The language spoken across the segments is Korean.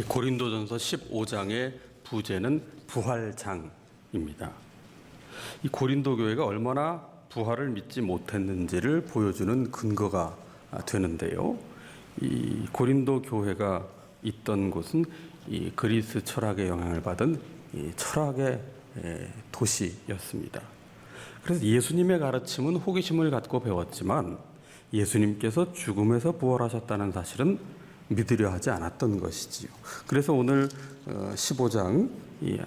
고린도전서 15장의 부제는 부활장입니다. 이 고린도 교회가 얼마나 부활을 믿지 못했는지를 보여주는 근거가 되는데요. 이 고린도 교회가 있던 곳은 이 그리스 철학의 영향을 받은 이 철학의 도시였습니다. 그래서 예수님의 가르침은 호기심을 갖고 배웠지만 예수님께서 죽음에서 부활하셨다는 사실은 믿으려 하지 않았던 것이지요. 그래서 오늘 15장 이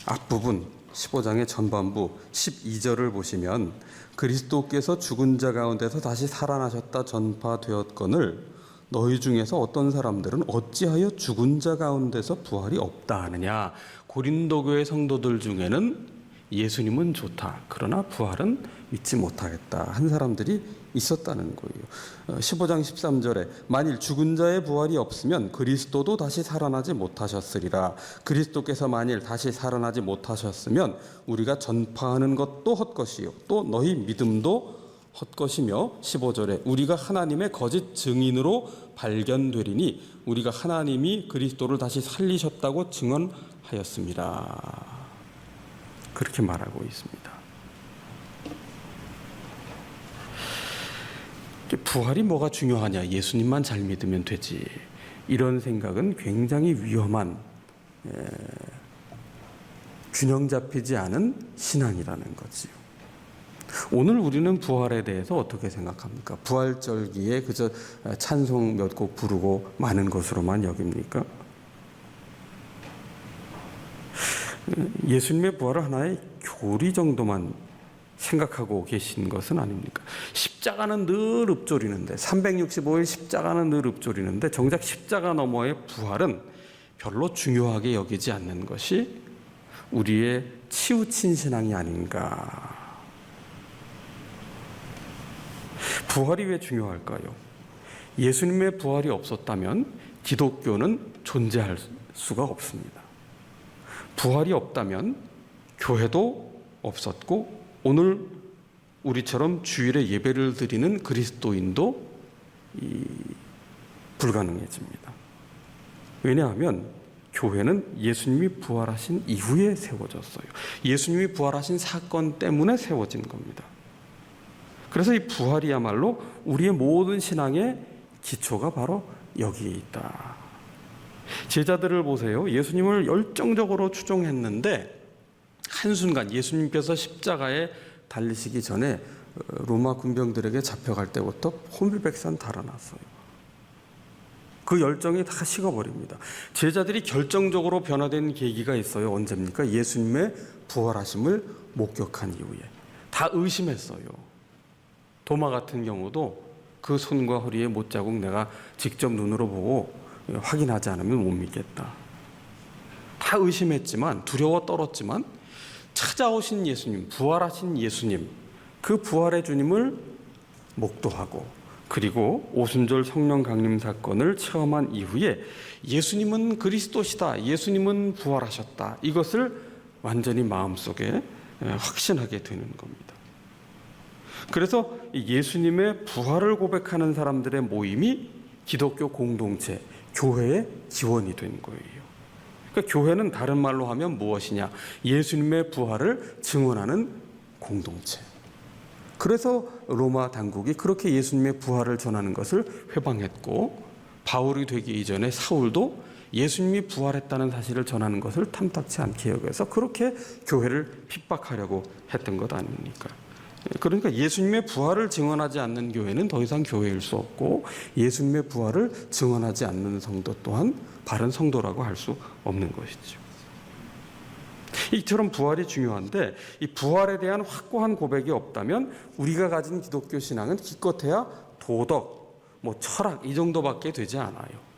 앞부분 15장의 전반부 12절을 보시면 그리스도께서 죽은 자 가운데서 다시 살아나셨다 전파되었거늘 너희 중에서 어떤 사람들은 어찌하여 죽은 자 가운데서 부활이 없다 하느냐. 고린도 교회 성도들 중에는 예수님은 좋다, 그러나 부활은 믿지 못하겠다 한 사람들이 있었다는 거예요. 15장 13절에 만일 죽은 자의 부활이 없으면 그리스도도 다시 살아나지 못하셨으리라. 그리스도께서 만일 다시 살아나지 못하셨으면 우리가 전파하는 것도 헛것이요 또 너희 믿음도 헛것이며 15절에 우리가 하나님의 거짓 증인으로 발견되리니 우리가 하나님이 그리스도를 다시 살리셨다고 증언하였습니다. 그렇게 말하고 있습니다. 부활이 뭐가 중요하냐, 예수님만 잘 믿으면 되지, 이런 생각은 굉장히 위험한 균형 잡히지 않은 신앙이라는 거지요. 오늘 우리는 부활에 대해서 어떻게 생각합니까? 부활절기에 그저 찬송 몇 곡 부르고 마는 것으로만 여깁니까? 예수님의 부활을 하나의 교리 정도만 생각하고 계신 것은 아닙니까? 십자가는 늘 읊조리는데 365일 십자가는 늘 읊조리는데 정작 십자가 너머의 부활은 별로 중요하게 여기지 않는 것이 우리의 치우친 신앙이 아닌가. 부활이 왜 중요할까요? 예수님의 부활이 없었다면 기독교는 존재할 수가 없습니다. 부활이 없다면 교회도 없었고 오늘 우리처럼 주일에 예배를 드리는 그리스도인도 불가능해집니다. 왜냐하면 교회는 예수님이 부활하신 이후에 세워졌어요. 예수님이 부활하신 사건 때문에 세워진 겁니다. 그래서 이 부활이야말로 우리의 모든 신앙의 기초가 바로 여기에 있다. 제자들을 보세요. 예수님을 열정적으로 추종했는데 한순간 예수님께서 십자가에 달리시기 전에 로마 군병들에게 잡혀갈 때부터 혼비백산 달아났어요. 그 열정이 다 식어버립니다. 제자들이 결정적으로 변화된 계기가 있어요. 언제입니까? 예수님의 부활하심을 목격한 이후에. 다 의심했어요. 도마 같은 경우도 그 손과 허리에 못자국 내가 직접 눈으로 보고 확인하지 않으면 못 믿겠다. 다 의심했지만 두려워 떨었지만 찾아오신 예수님, 부활하신 예수님, 그 부활의 주님을 목도하고 그리고 오순절 성령 강림 사건을 체험한 이후에 예수님은 그리스도시다, 예수님은 부활하셨다, 이것을 완전히 마음속에 확신하게 되는 겁니다. 그래서 예수님의 부활을 고백하는 사람들의 모임이 기독교 공동체, 교회의 기원이 된 거예요. 그러니까 교회는 다른 말로 하면 무엇이냐? 예수님의 부활을 증언하는 공동체. 그래서 로마 당국이 그렇게 예수님의 부활을 전하는 것을 회방했고 바울이 되기 이전에 사울도 예수님이 부활했다는 사실을 전하는 것을 탐탁치 않게 여겨서 그렇게 교회를 핍박하려고 했던 것 아닙니까? 그러니까 예수님의 부활을 증언하지 않는 교회는 더 이상 교회일 수 없고 예수님의 부활을 증언하지 않는 성도 또한 바른 성도라고 할 수 없는 것이죠. 이처럼 부활이 중요한데 이 부활에 대한 확고한 고백이 없다면 우리가 가진 기독교 신앙은 기껏해야 도덕, 철학 이 정도밖에 되지 않아요.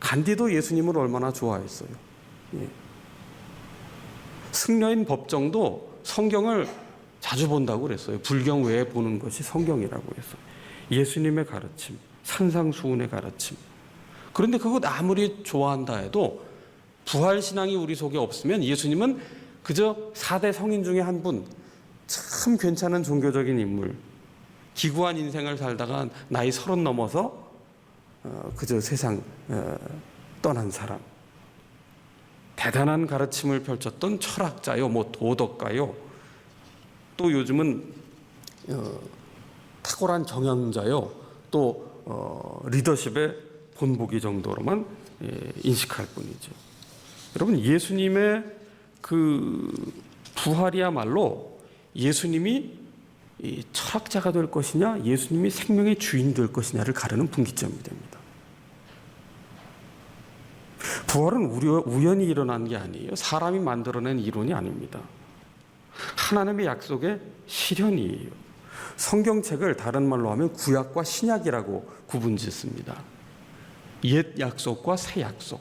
간디도 예수님을 얼마나 좋아했어요. 승려인 법정도 성경을 자주 본다고 그랬어요. 불경 외에 보는 것이 성경이라고 했어요. 예수님의 가르침, 산상수훈의 가르침. 그런데 그것 아무리 좋아한다 해도 부활신앙이 우리 속에 없으면 예수님은 그저 4대 성인 중에 한 분, 참 괜찮은 종교적인 인물, 기구한 인생을 살다가 나이 30 넘어서 그저 세상 떠난 사람, 대단한 가르침을 펼쳤던 철학자요, 도덕가요, 또 요즘은 탁월한 경영자요, 또 리더십의 본보기 정도로만 인식할 뿐이죠. 여러분, 예수님의 그 부활이야말로 예수님이 철학자가 될 것이냐, 예수님이 생명의 주인이 될 것이냐를 가르는 분기점이 됩니다. 부활은 우연히 일어난 게 아니에요. 사람이 만들어낸 이론이 아닙니다. 하나님의 약속의 실현이에요. 성경책을 다른 말로 하면 구약과 신약이라고 구분짓습니다. 옛 약속과 새 약속.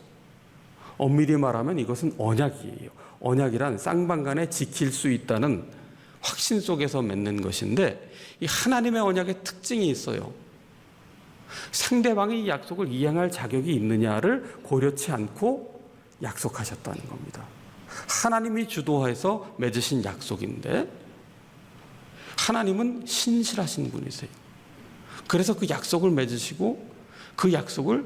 엄밀히 말하면 이것은 언약이에요. 언약이란 쌍방간에 지킬 수 있다는 확신 속에서 맺는 것인데, 이 하나님의 언약의 특징이 있어요. 상대방이 이 약속을 이행할 자격이 있느냐를 고려치 않고 약속하셨다는 겁니다. 하나님이 주도해서 맺으신 약속인데, 하나님은 신실하신 분이세요. 그래서 그 약속을 맺으시고 그 약속을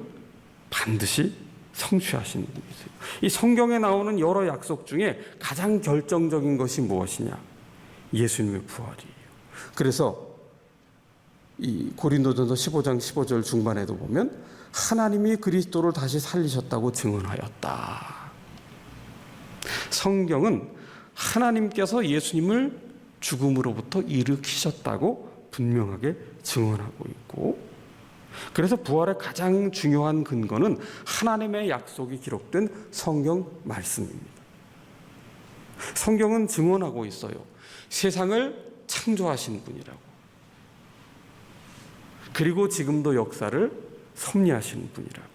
반드시 성취하시는 분이세요. 이 성경에 나오는 여러 약속 중에 가장 결정적인 것이 무엇이냐? 예수님의 부활이에요. 그래서 이 고린도전서 15장 15절 중반에도 보면 하나님이 그리스도를 다시 살리셨다고 증언하였다. 성경은 하나님께서 예수님을 죽음으로부터 일으키셨다고 분명하게 증언하고 있고, 그래서 부활의 가장 중요한 근거는 하나님의 약속이 기록된 성경 말씀입니다. 성경은 증언하고 있어요. 세상을 창조하신 분이라고. 그리고 지금도 역사를 섭리하시는 분이라고.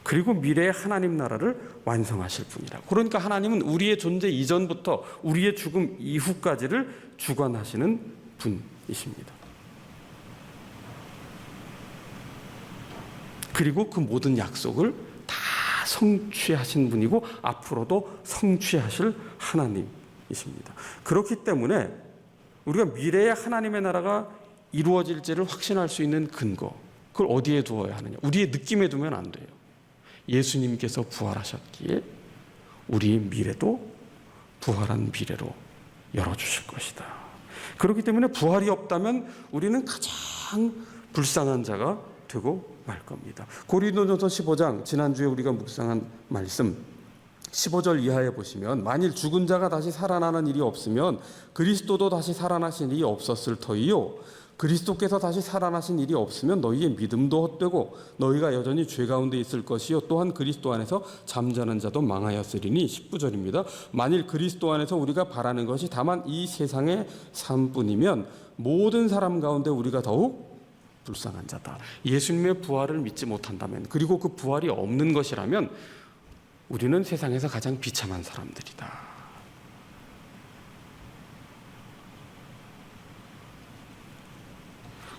그리고 미래의 하나님 나라를 완성하실 분이라고. 그러니까 하나님은 우리의 존재 이전부터 우리의 죽음 이후까지를 주관하시는 분이십니다. 그리고 그 모든 약속을 다 성취하신 분이고 앞으로도 성취하실 하나님이십니다. 그렇기 때문에 우리가 미래의 하나님의 나라가 이루어질지를 확신할 수 있는 근거, 그걸 어디에 두어야 하느냐? 우리의 느낌에 두면 안 돼요. 예수님께서 부활하셨기에 우리의 미래도 부활한 미래로 열어주실 것이다. 그렇기 때문에 부활이 없다면 우리는 가장 불쌍한 자가 되고 말 겁니다. 고린도전서 15장, 지난주에 우리가 묵상한 말씀 15절 이하에 보시면, 만일 죽은 자가 다시 살아나는 일이 없으면 그리스도도 다시 살아나신 일이 없었을 터이요, 그리스도께서 다시 살아나신 일이 없으면 너희의 믿음도 헛되고 너희가 여전히 죄 가운데 있을 것이요, 또한 그리스도 안에서 잠자는 자도 망하였으리니. 19절입니다. 만일 그리스도 안에서 우리가 바라는 것이 다만 이 세상의 삶뿐이면 모든 사람 가운데 우리가 더욱 불쌍한 자다. 예수님의 부활을 믿지 못한다면, 그리고 그 부활이 없는 것이라면 우리는 세상에서 가장 비참한 사람들이다.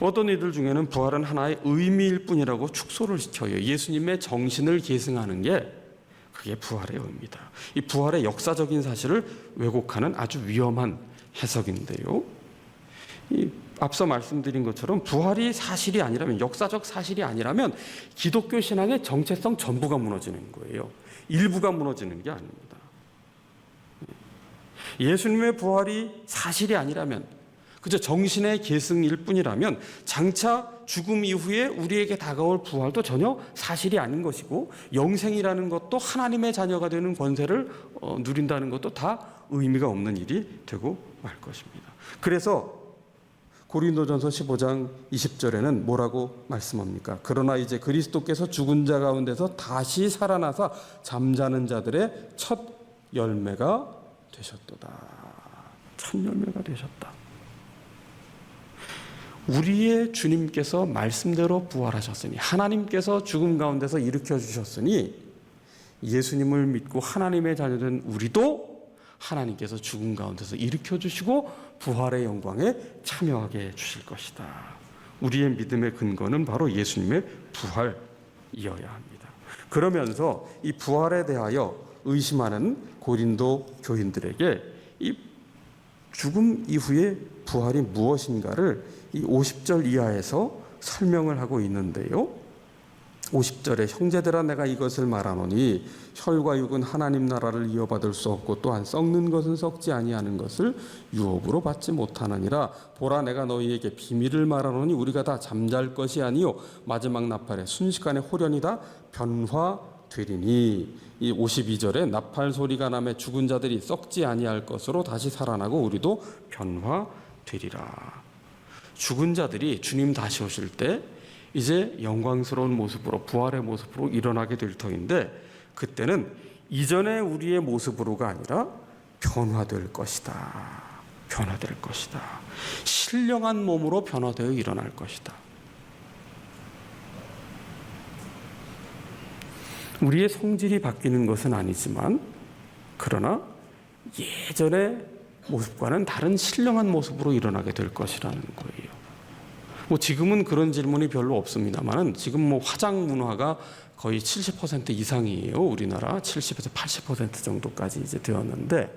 어떤 이들 중에는 부활은 하나의 의미일 뿐이라고 축소를 시켜요. 예수님의 정신을 계승하는 게 그게 부활의 의미다. 이 부활의 역사적인 사실을 왜곡하는 아주 위험한 해석인데요. 이 앞서 말씀드린 것처럼 부활이 사실이 아니라면, 역사적 사실이 아니라면 기독교 신앙의 정체성 전부가 무너지는 거예요. 일부가 무너지는 게 아닙니다. 예수님의 부활이 사실이 아니라면, 그저 정신의 계승일 뿐이라면 장차 죽음 이후에 우리에게 다가올 부활도 전혀 사실이 아닌 것이고, 영생이라는 것도 하나님의 자녀가 되는 권세를 누린다는 것도 다 의미가 없는 일이 되고 말 것입니다. 그래서 고린도전서 15장 20절에는 뭐라고 말씀합니까? 그러나 이제 그리스도께서 죽은 자 가운데서 다시 살아나사 잠자는 자들의 첫 열매가 되셨도다. 첫 열매가 되셨다. 우리의 주님께서 말씀대로 부활하셨으니, 하나님께서 죽음 가운데서 일으켜 주셨으니, 예수님을 믿고 하나님의 자녀된 우리도 하나님께서 죽음 가운데서 일으켜 주시고 부활의 영광에 참여하게 해 주실 것이다. 우리의 믿음의 근거는 바로 예수님의 부활이어야 합니다. 그러면서 이 부활에 대하여 의심하는 고린도 교인들에게 이 죽음 이후의 부활이 무엇인가를 이 50절 이하에서 설명을 하고 있는데요. 50절에 형제들아 내가 이것을 말하노니 혈과 육은 하나님 나라를 이어받을 수 없고 또한 썩는 것은 썩지 아니하는 것을 유업으로 받지 못하느니라. 보라 내가 너희에게 비밀을 말하노니 우리가 다 잠잘 것이 아니요 마지막 나팔에 순식간에 홀연히 다 변화되리니. 이 52절에 나팔 소리가 나매 죽은 자들이 썩지 아니할 것으로 다시 살아나고 우리도 변화되리라. 죽은 자들이 주님 다시 오실 때 이제 영광스러운 모습으로 부활의 모습으로 일어나게 될 터인데 그때는 이전의 우리의 모습으로가 아니라 변화될 것이다. 변화될 것이다. 신령한 몸으로 변화되어 일어날 것이다. 우리의 성질이 바뀌는 것은 아니지만 그러나 예전의 모습과는 다른 신령한 모습으로 일어나게 될 것이라는 거예요. 지금은 그런 질문이 별로 없습니다만 지금 화장 문화가 거의 70% 이상이에요. 우리나라 70에서 80% 정도까지 이제 되었는데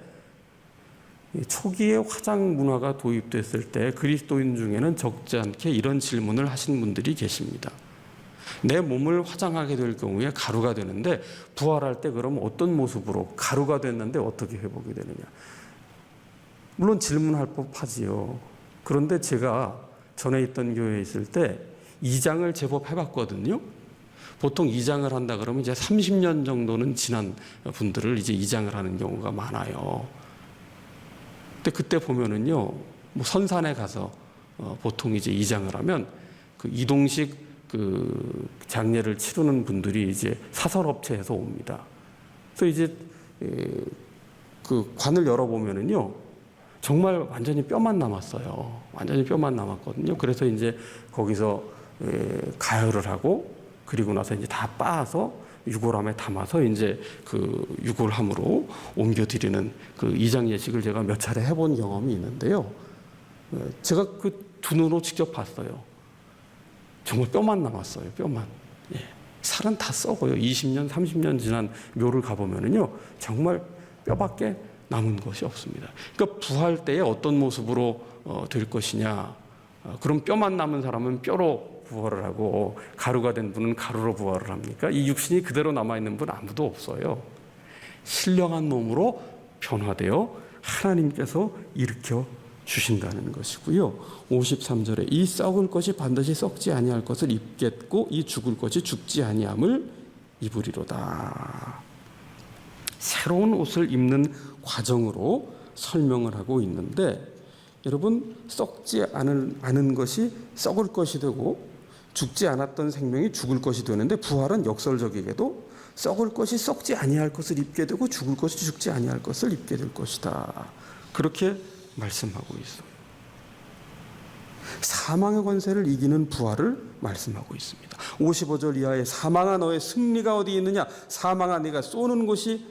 초기에 화장 문화가 도입됐을 때 그리스도인 중에는 적지 않게 이런 질문을 하신 분들이 계십니다. 내 몸을 화장하게 될 경우에 가루가 되는데 부활할 때 그럼 어떤 모습으로 가루가 됐는데 어떻게 회복이 되느냐. 물론 질문할 법하지요. 그런데 제가 전에 있던 교회에 있을 때 이장을 제법 해봤거든요. 보통 이장을 한다 그러면 이제 30년 정도는 지난 분들을 이제 이장을 하는 경우가 많아요. 근데 그때 보면은요, 선산에 가서 보통 이제 이장을 하면 그 이동식 그 장례를 치르는 분들이 이제 사설업체에서 옵니다. 그래서 이제 그 관을 열어보면은요, 정말 완전히 뼈만 남았어요. 완전히 뼈만 남았거든요. 그래서 이제 거기서 가열을 하고 그리고 나서 이제 다 빻아서 유골함에 담아서 이제 그 유골함으로 옮겨드리는 그 이장 예식을 제가 몇 차례 해본 경험이 있는데요. 제가 그 두 눈으로 직접 봤어요. 정말 뼈만 남았어요. 뼈만. 예. 살은 다 썩어요. 20년, 30년 지난 묘를 가보면은요, 정말 뼈밖에 남은 것이 없습니다. 그러니까 부활 때에 어떤 모습으로 될 것이냐. 그럼 뼈만 남은 사람은 뼈로 부활을 하고 가루가 된 분은 가루로 부활을 합니까? 이 육신이 그대로 남아있는 분 아무도 없어요. 신령한 몸으로 변화되어 하나님께서 일으켜 주신다는 것이고요. 53절에 이 썩을 것이 반드시 썩지 아니할 것을 입겠고 이 죽을 것이 죽지 아니함을 입으리로다. 새로운 옷을 입는 과정으로 설명을 하고 있는데 여러분 썩지 않은 것이 썩을 것이 되고 죽지 않았던 생명이 죽을 것이 되는데 부활은 역설적이게도 썩을 것이 썩지 아니할 것을 입게 되고 죽을 것이 죽지 아니할 것을 입게 될 것이다. 그렇게 말씀하고 있어요. 사망의 권세를 이기는 부활을 말씀하고 있습니다. 55절 이하에 사망아 너의 승리가 어디 있느냐? 사망아 네가 쏘는 것이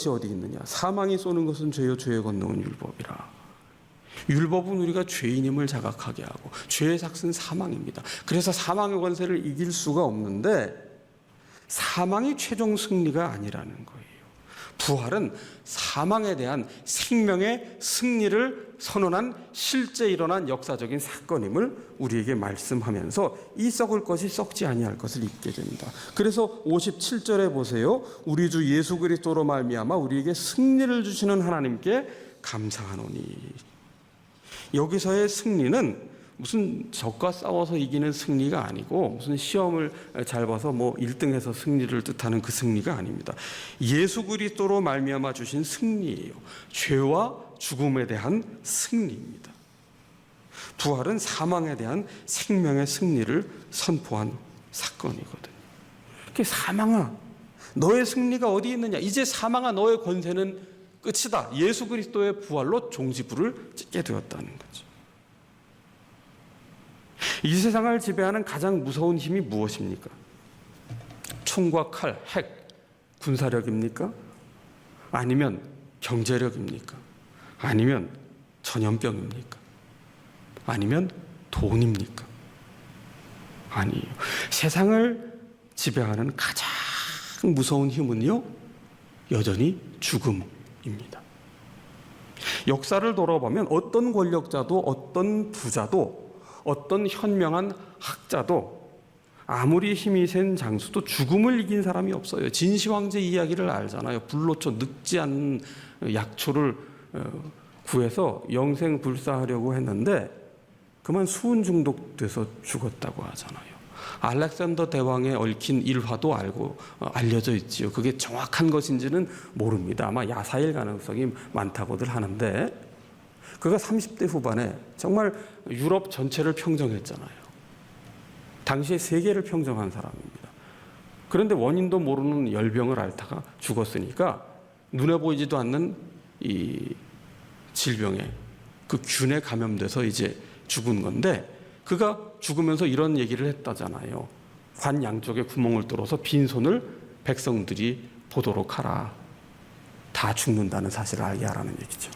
어디 있느냐? 사망이 쏘는 것은 죄요 죄에 건너온 율법이라. 율법은 우리가 죄인임을 자각하게 하고 죄의 삭은 사망입니다. 그래서 사망의 권세를 이길 수가 없는데 사망이 최종 승리가 아니라는 거예요. 부활은 사망에 대한 생명의 승리를 선언한 실제 일어난 역사적인 사건임을 우리에게 말씀하면서 이 썩을 것이 썩지 아니할 것을 입게 됩니다. 그래서 57절에 보세요. 우리 주 예수 그리스도로 말미암아 우리에게 승리를 주시는 하나님께 감사하노니. 여기서의 승리는 무슨 적과 싸워서 이기는 승리가 아니고 무슨 시험을 잘 봐서 1등해서 승리를 뜻하는 그 승리가 아닙니다. 예수 그리스도로 말미암아 주신 승리예요. 죄와 죽음에 대한 승리입니다. 부활은 사망에 대한 생명의 승리를 선포한 사건이거든요. 사망아 너의 승리가 어디 있느냐? 이제 사망아 너의 권세는 끝이다. 예수 그리스도의 부활로 종지부를 찍게 되었다는 거죠. 이 세상을 지배하는 가장 무서운 힘이 무엇입니까? 총과 칼, 핵, 군사력입니까? 아니면 경제력입니까? 아니면 전염병입니까? 아니면 돈입니까? 아니에요. 세상을 지배하는 가장 무서운 힘은요, 여전히 죽음입니다. 역사를 돌아보면 어떤 권력자도 어떤 부자도 어떤 현명한 학자도 아무리 힘이 센 장수도 죽음을 이긴 사람이 없어요. 진시황제 이야기를 알잖아요. 불로초 늙지 않는 약초를 구해서 영생불사하려고 했는데 그만 수은 중독돼서 죽었다고 하잖아요. 알렉산더 대왕의 얽힌 일화도 알려져 있지요. 그게 정확한 것인지는 모릅니다. 아마 야사일 가능성이 많다고들 하는데 그가 30대 후반에 정말 유럽 전체를 평정했잖아요. 당시에 세계를 평정한 사람입니다. 그런데 원인도 모르는 열병을 앓다가 죽었으니까 눈에 보이지도 않는 이 질병에 그 균에 감염돼서 이제 죽은 건데 그가 죽으면서 이런 얘기를 했다잖아요. 관 양쪽에 구멍을 뚫어서 빈손을 백성들이 보도록 하라. 다 죽는다는 사실을 알게 하라는 얘기죠.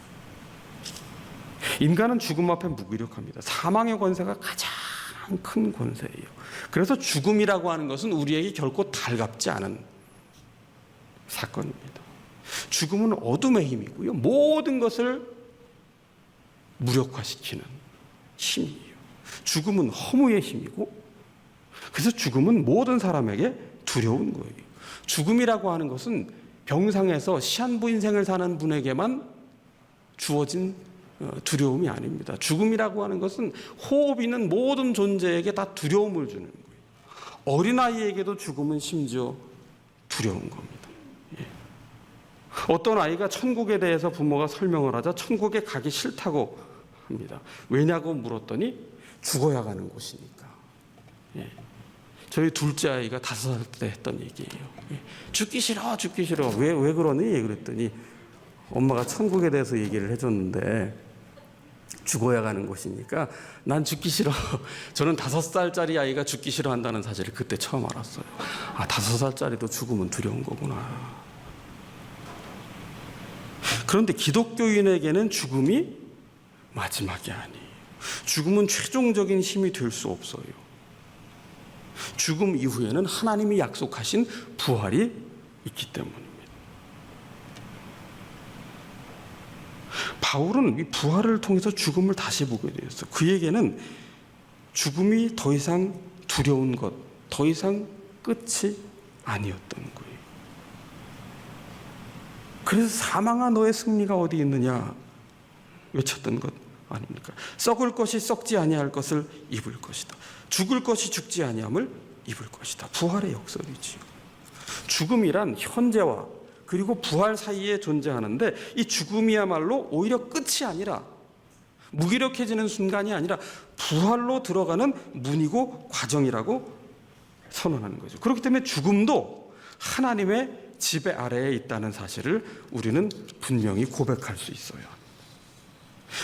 인간은 죽음 앞에 무기력합니다. 사망의 권세가 가장 큰 권세예요. 그래서 죽음이라고 하는 것은 우리에게 결코 달갑지 않은 사건입니다. 죽음은 어둠의 힘이고요. 모든 것을 무력화시키는 힘이에요. 죽음은 허무의 힘이고 그래서 죽음은 모든 사람에게 두려운 거예요. 죽음이라고 하는 것은 병상에서 시한부 인생을 사는 분에게만 주어진 두려움이 아닙니다. 죽음이라고 하는 것은 호흡 있는 모든 존재에게 다 두려움을 주는 거예요. 어린아이에게도 죽음은 심지어 두려운 겁니다. 예. 어떤 아이가 천국에 대해서 부모가 설명을 하자 천국에 가기 싫다고 합니다. 왜냐고 물었더니 죽어야 가는 곳이니까. 예. 저희 둘째 아이가 5살 때 했던 얘기예요. 예. 죽기 싫어, 죽기 싫어. 왜 그러니? 그랬더니 엄마가 천국에 대해서 얘기를 해줬는데 죽어야 가는 곳이니까 난 죽기 싫어. 저는 5살짜리 아이가 죽기 싫어한다는 사실을 그때 처음 알았어요. 5살짜리도 죽으면 두려운 거구나. 그런데 기독교인에게는 죽음이 마지막이 아니에요. 죽음은 최종적인 힘이 될 수 없어요. 죽음 이후에는 하나님이 약속하신 부활이 있기 때문입니다. 바울은 이 부활을 통해서 죽음을 다시 보게 되었어요. 그에게는 죽음이 더 이상 두려운 것, 더 이상 끝이 아니었던 거예요. 그래서 사망아 너의 승리가 어디 있느냐 외쳤던 것 아닙니까? 썩을 것이 썩지 아니할 것을 입을 것이다. 죽을 것이 죽지 아니함을 입을 것이다. 부활의 역설이지요. 죽음이란 현재와 그리고 부활 사이에 존재하는데 이 죽음이야말로 오히려 끝이 아니라 무기력해지는 순간이 아니라 부활로 들어가는 문이고 과정이라고 선언하는 거죠. 그렇기 때문에 죽음도 하나님의 지배 아래에 있다는 사실을 우리는 분명히 고백할 수 있어요.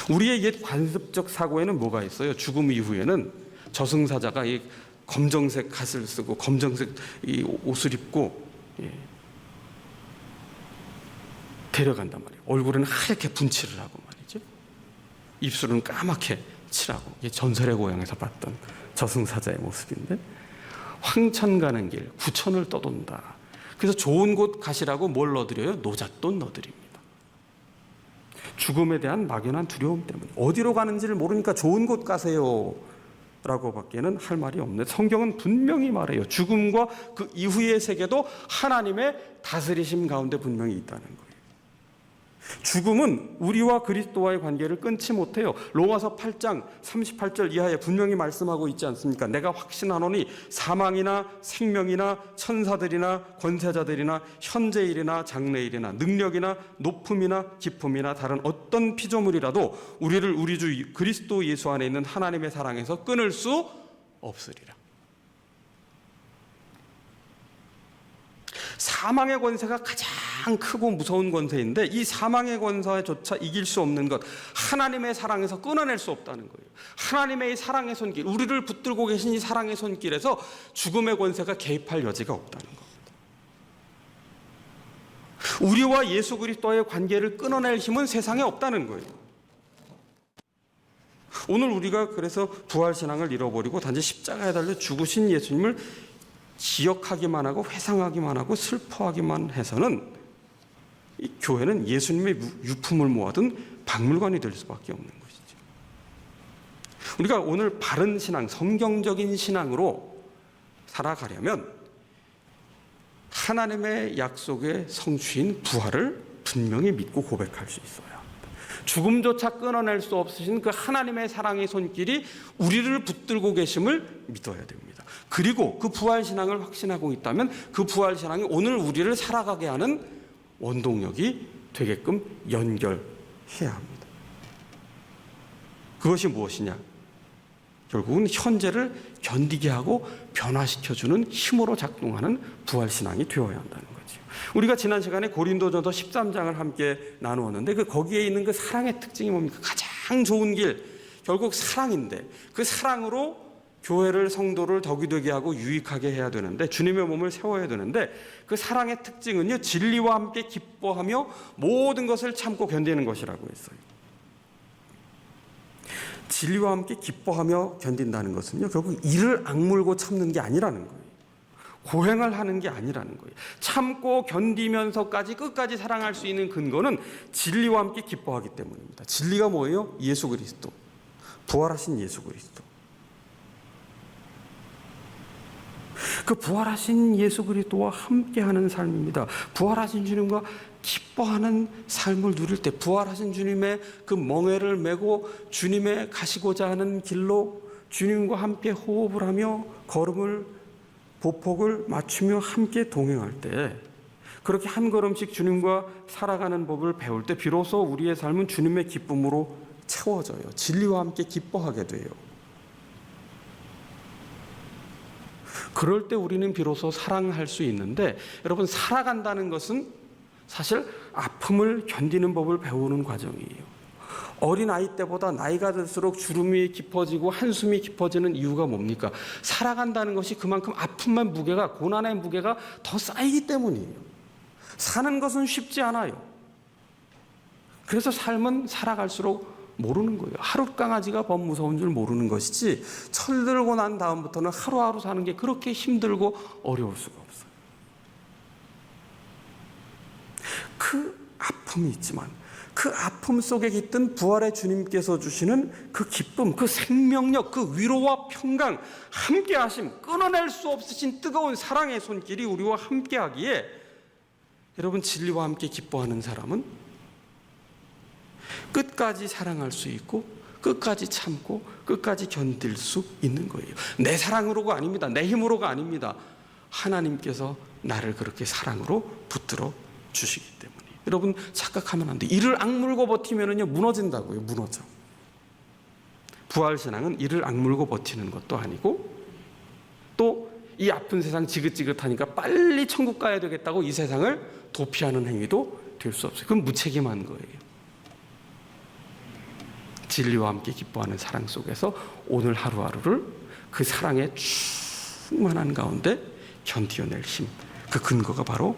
우리의 옛 관습적 사고에는 뭐가 있어요? 죽음 이후에는 저승사자가 이 검정색 갓을 쓰고 검정색 이 옷을 입고 데려간단 말이에요. 얼굴은 하얗게 분칠을 하고 말이죠. 입술은 까맣게 칠하고. 이게 전설의 고향에서 봤던 저승사자의 모습인데 황천 가는 길 구천을 떠돈다. 그래서 좋은 곳 가시라고 뭘 넣어드려요? 노잣돈 넣어드립니다. 죽음에 대한 막연한 두려움 때문에 어디로 가는지를 모르니까 좋은 곳 가세요 라고 밖에는 할 말이 없는데 성경은 분명히 말해요. 죽음과 그 이후의 세계도 하나님의 다스리심 가운데 분명히 있다는 거예요. 죽음은 우리와 그리스도와의 관계를 끊지 못해요. 로마서 8장 38절 이하에 분명히 말씀하고 있지 않습니까? 내가 확신하노니 사망이나 생명이나 천사들이나 권세자들이나 현재일이나 장래일이나 능력이나 높음이나 깊음이나 다른 어떤 피조물이라도 우리를 우리 주 그리스도 예수 안에 있는 하나님의 사랑에서 끊을 수 없으리라. 사망의 권세가 가장 크고 무서운 권세인데 이 사망의 권세조차 이길 수 없는 것, 하나님의 사랑에서 끊어낼 수 없다는 거예요. 하나님의 이 사랑의 손길, 우리를 붙들고 계신 이 사랑의 손길에서 죽음의 권세가 개입할 여지가 없다는 겁니다. 우리와 예수 그리스도의 관계를 끊어낼 힘은 세상에 없다는 거예요. 오늘 우리가 그래서 부활신앙을 잃어버리고 단지 십자가에 달려 죽으신 예수님을 기억하기만 하고 회상하기만 하고 슬퍼하기만 해서는 이 교회는 예수님의 유품을 모아둔 박물관이 될 수밖에 없는 것이죠. 우리가 오늘 바른 신앙, 성경적인 신앙으로 살아가려면 하나님의 약속의 성취인 부활을 분명히 믿고 고백할 수 있어야 합니다. 죽음조차 끊어낼 수 없으신 그 하나님의 사랑의 손길이 우리를 붙들고 계심을 믿어야 됩니다. 그리고 그 부활신앙을 확신하고 있다면 그 부활신앙이 오늘 우리를 살아가게 하는 원동력이 되게끔 연결해야 합니다. 그것이 무엇이냐? 결국은 현재를 견디게 하고 변화시켜주는 힘으로 작동하는 부활신앙이 되어야 한다는 거죠. 우리가 지난 시간에 고린도전서 13장을 함께 나누었는데 거기에 있는 그 사랑의 특징이 뭡니까? 가장 좋은 길, 결국 사랑인데 그 사랑으로 교회를, 성도를 덕이 되게 하고 유익하게 해야 되는데, 주님의 몸을 세워야 되는데, 그 사랑의 특징은요, 진리와 함께 기뻐하며 모든 것을 참고 견디는 것이라고 했어요. 진리와 함께 기뻐하며 견딘다는 것은요, 결국 이를 악물고 참는 게 아니라는 거예요. 고행을 하는 게 아니라는 거예요. 참고 견디면서까지 끝까지 사랑할 수 있는 근거는 진리와 함께 기뻐하기 때문입니다. 진리가 뭐예요? 예수 그리스도, 부활하신 예수 그리스도. 그 부활하신 예수 그리스도와 함께하는 삶입니다. 부활하신 주님과 기뻐하는 삶을 누릴 때, 부활하신 주님의 그 멍에를 메고 주님의 가시고자 하는 길로 주님과 함께 호흡을 하며 걸음을, 보폭을 맞추며 함께 동행할 때, 그렇게 한 걸음씩 주님과 살아가는 법을 배울 때 비로소 우리의 삶은 주님의 기쁨으로 채워져요. 진리와 함께 기뻐하게 돼요. 그럴 때 우리는 비로소 사랑할 수 있는데, 여러분, 살아간다는 것은 사실 아픔을 견디는 법을 배우는 과정이에요. 어린 아이 때보다 나이가 들수록 주름이 깊어지고 한숨이 깊어지는 이유가 뭡니까? 살아간다는 것이 그만큼 아픔의 무게가, 고난의 무게가 더 쌓이기 때문이에요. 사는 것은 쉽지 않아요. 그래서 삶은 살아갈수록 모르는 거예요. 하루 강아지가 범 무서운 줄 모르는 것이지, 철들고 난 다음부터는 하루하루 사는 게 그렇게 힘들고 어려울 수가 없어요. 그 아픔이 있지만 그 아픔 속에 깃든 부활의 주님께서 주시는 그 기쁨, 그 생명력, 그 위로와 평강, 함께하심, 끊어낼 수 없으신 뜨거운 사랑의 손길이 우리와 함께하기에, 여러분, 진리와 함께 기뻐하는 사람은 끝까지 사랑할 수 있고 끝까지 참고 끝까지 견딜 수 있는 거예요. 내 사랑으로가 아닙니다. 내 힘으로가 아닙니다. 하나님께서 나를 그렇게 사랑으로 붙들어 주시기 때문에. 여러분, 착각하면 안 돼요. 이를 악물고 버티면은요, 무너진다고요. 무너져. 부활신앙은 이를 악물고 버티는 것도 아니고, 또 이 아픈 세상 지긋지긋하니까 빨리 천국 가야 되겠다고 이 세상을 도피하는 행위도 될 수 없어요. 그건 무책임한 거예요. 진리와 함께 기뻐하는 사랑 속에서 오늘 하루하루를 그 사랑의 충만한 가운데 견디어낼 힘, 그 근거가 바로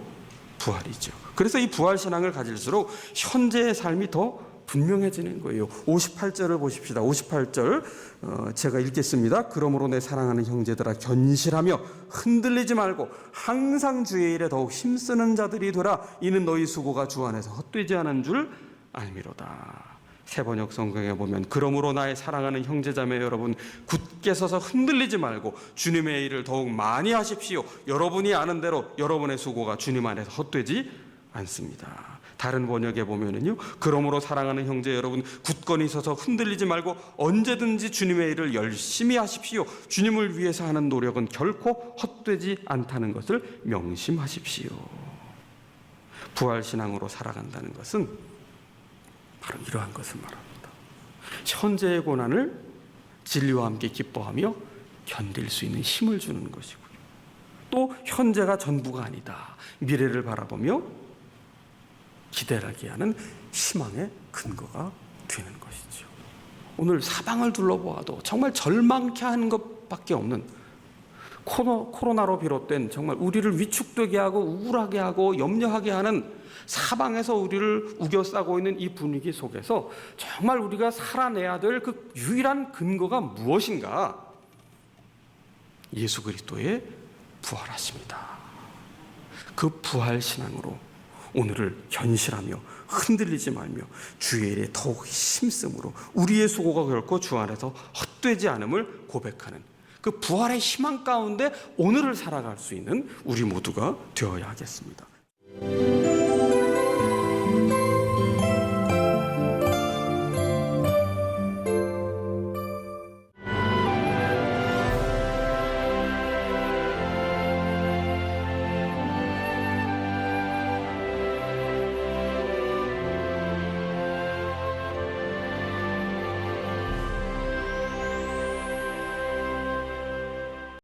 부활이죠. 그래서 이 부활신앙을 가질수록 현재의 삶이 더 분명해지는 거예요. 58절을 보십시다. 58절 제가 읽겠습니다. 그러므로 내 사랑하는 형제들아, 견실하며 흔들리지 말고 항상 주의 일에 더욱 힘쓰는 자들이 되라. 이는 너희 수고가 주 안에서 헛되지 않은 줄 알미로다. 새번역 성경에 보면, 그러므로 나의 사랑하는 형제자매 여러분, 굳게 서서 흔들리지 말고 주님의 일을 더욱 많이 하십시오. 여러분이 아는 대로 여러분의 수고가 주님 안에서 헛되지 않습니다. 다른 번역에 보면은요, 그러므로 사랑하는 형제 여러분, 굳건히 서서 흔들리지 말고 언제든지 주님의 일을 열심히 하십시오. 주님을 위해서 하는 노력은 결코 헛되지 않다는 것을 명심하십시오. 부활신앙으로 살아간다는 것은 바로 이러한 것을 말합니다. 현재의 고난을 진리와 함께 기뻐하며 견딜 수 있는 힘을 주는 것이고요. 또 현재가 전부가 아니다. 미래를 바라보며 기대하게 하는 희망의 근거가 되는 것이죠. 오늘 사방을 둘러보아도 정말 절망케 하는 것밖에 없는, 코로나로 비롯된 정말 우리를 위축되게 하고 우울하게 하고 염려하게 하는, 사방에서 우리를 우겨싸고 있는 이 분위기 속에서 정말 우리가 살아내야 될 그 유일한 근거가 무엇인가? 예수 그리스도의 부활하심이다. 그 부활신앙으로 오늘을 견실하며 흔들리지 말며 주의 일에 더욱 힘쓰므로 우리의 수고가 결코 주 안에서 헛되지 않음을 고백하는, 그 부활의 희망 가운데 오늘을 살아갈 수 있는 우리 모두가 되어야 하겠습니다.